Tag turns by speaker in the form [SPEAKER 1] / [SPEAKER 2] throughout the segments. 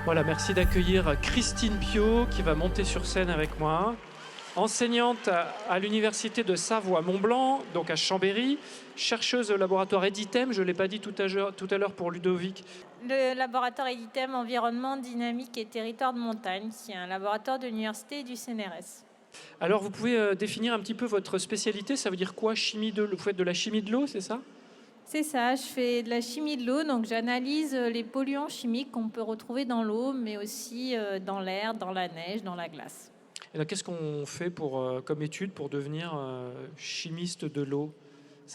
[SPEAKER 1] Voilà, merci d'accueillir Christine Pio qui va monter sur scène avec moi. Enseignante à l'université de Savoie-Mont-Blanc, donc à Chambéry, chercheuse au laboratoire Editem, je ne l'ai pas dit tout à l'heure pour Ludovic.
[SPEAKER 2] Le laboratoire Editem Environnement, Dynamique et Territoire de Montagne, qui est un laboratoire de l'université et du CNRS.
[SPEAKER 1] Alors vous pouvez définir un petit peu votre spécialité, ça veut dire quoi chimie de l'eau? Vous faites de la chimie de l'eau, c'est ça?
[SPEAKER 2] C'est ça, je fais de la chimie de l'eau, donc j'analyse les polluants chimiques qu'on peut retrouver dans l'eau, mais aussi dans l'air, dans la neige, dans la glace.
[SPEAKER 1] Et là, qu'est-ce qu'on fait comme étude pour devenir chimiste de l'eau?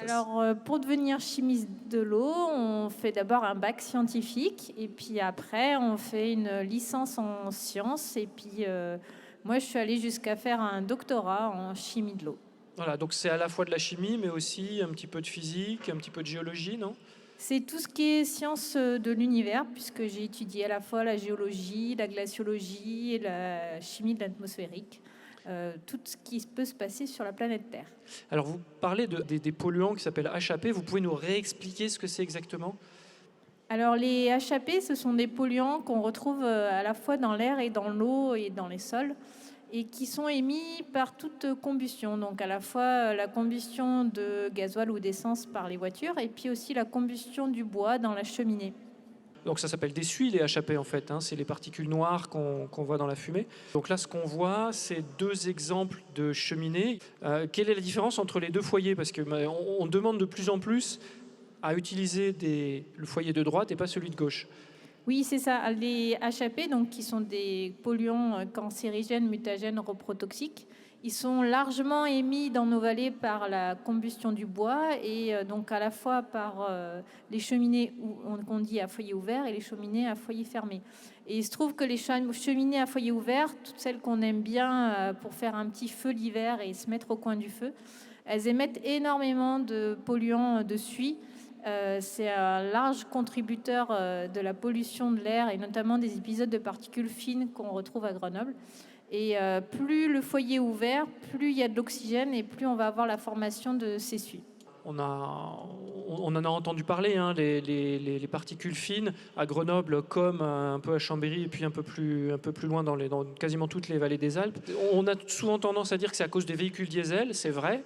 [SPEAKER 2] Alors, pour devenir chimiste de l'eau, on fait d'abord un bac scientifique, et puis après, on fait une licence en sciences, et puis moi, je suis allée jusqu'à faire un doctorat en chimie de l'eau.
[SPEAKER 1] Voilà, donc c'est à la fois de la chimie, mais aussi un petit peu de physique, un petit peu de géologie, non?
[SPEAKER 2] C'est tout ce qui est sciences de l'univers, puisque j'ai étudié à la fois la géologie, la glaciologie et la chimie de l'atmosphérique, tout ce qui peut se passer sur la planète Terre.
[SPEAKER 1] Alors vous parlez des polluants qui s'appellent HAP, vous pouvez nous réexpliquer ce que c'est exactement?
[SPEAKER 2] Alors les HAP, ce sont des polluants qu'on retrouve à la fois dans l'air et dans l'eau et dans les sols, et qui sont émis par toute combustion, donc à la fois la combustion de gasoil ou d'essence par les voitures, et puis aussi la combustion du bois dans la cheminée.
[SPEAKER 1] Donc ça s'appelle des suies, les HAP en fait, hein, c'est les particules noires qu'on voit dans la fumée. Donc là, ce qu'on voit, c'est deux exemples de cheminées. Quelle est la différence entre les deux foyers? Parce qu'on demande de plus en plus à utiliser le foyer de droite et pas celui de gauche.
[SPEAKER 2] Oui, c'est ça. Les HAP, donc, qui sont des polluants cancérigènes, mutagènes, reprotoxiques, ils sont largement émis dans nos vallées par la combustion du bois et donc à la fois par les cheminées qu'on dit à foyer ouvert et les cheminées à foyer fermé. Et il se trouve que les cheminées à foyer ouvert, toutes celles qu'on aime bien pour faire un petit feu l'hiver et se mettre au coin du feu, elles émettent énormément de polluants de suie. C'est un large contributeur de la pollution de l'air et notamment des épisodes de particules fines qu'on retrouve à Grenoble. Et plus le foyer est ouvert, plus il y a de l'oxygène et plus on va avoir la formation de ces suies.
[SPEAKER 1] On en a entendu parler, hein, les particules fines à Grenoble comme un peu à Chambéry et puis un peu plus loin dans quasiment toutes les vallées des Alpes. On a souvent tendance à dire que c'est à cause des véhicules diesel, c'est vrai,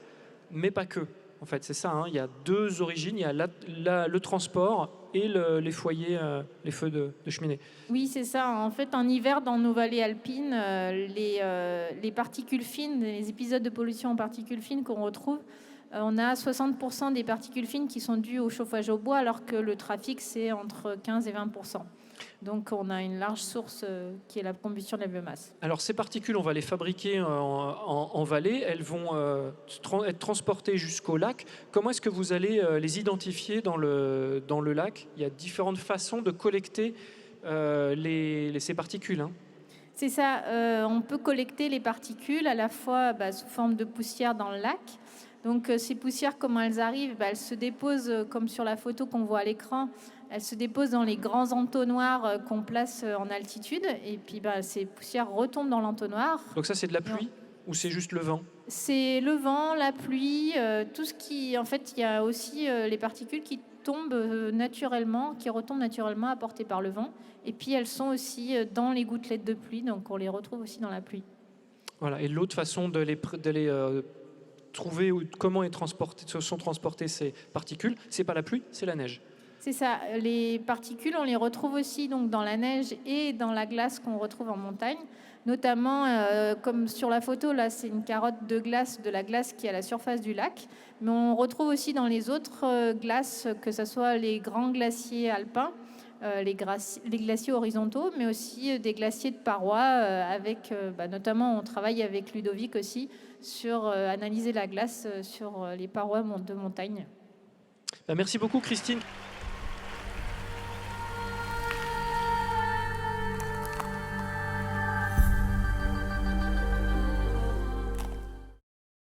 [SPEAKER 1] mais pas que. En fait, c'est ça, hein, il y a deux origines, il y a le transport et les foyers, les feux de cheminée.
[SPEAKER 2] Oui, c'est ça. En fait, en hiver, dans nos vallées alpines, les particules fines, les épisodes de pollution en particules fines qu'on retrouve, on a 60% des particules fines qui sont dues au chauffage au bois, alors que le trafic, c'est entre 15 et 20%. Donc, on a une large source qui est la combustion de la biomasse.
[SPEAKER 1] Alors, ces particules, on va les fabriquer en vallée. Elles vont être transportées jusqu'au lac. Comment est-ce que vous allez les identifier dans le lac? Il y a différentes façons de collecter ces particules, hein.
[SPEAKER 2] C'est ça. On peut collecter les particules à la fois sous forme de poussière dans le lac. Donc ces poussières, comment elles arrivent? Elles se déposent, comme sur la photo qu'on voit à l'écran, elles se déposent dans les grands entonnoirs qu'on place en altitude. Et puis ces poussières retombent dans l'entonnoir.
[SPEAKER 1] Donc ça, c'est de la pluie ou c'est juste le vent?
[SPEAKER 2] C'est le vent, la pluie, tout ce qui... En fait, il y a aussi les particules qui tombent naturellement, qui retombent naturellement apportées par le vent. Et puis elles sont aussi dans les gouttelettes de pluie, donc on les retrouve aussi dans la pluie.
[SPEAKER 1] Voilà. Et l'autre façon de les trouver comment sont transportées ces particules, c'est pas la pluie, c'est la neige.
[SPEAKER 2] C'est ça. Les particules, on les retrouve aussi donc dans la neige et dans la glace qu'on retrouve en montagne. Notamment, comme sur la photo, là, c'est une carotte de la glace qui est à la surface du lac. Mais on retrouve aussi dans les autres glaces, que ce soit les grands glaciers alpins, les glaciers horizontaux, mais aussi des glaciers de parois, notamment on travaille avec Ludovic aussi sur analyser la glace sur les parois de montagne.
[SPEAKER 1] Merci beaucoup, Christine.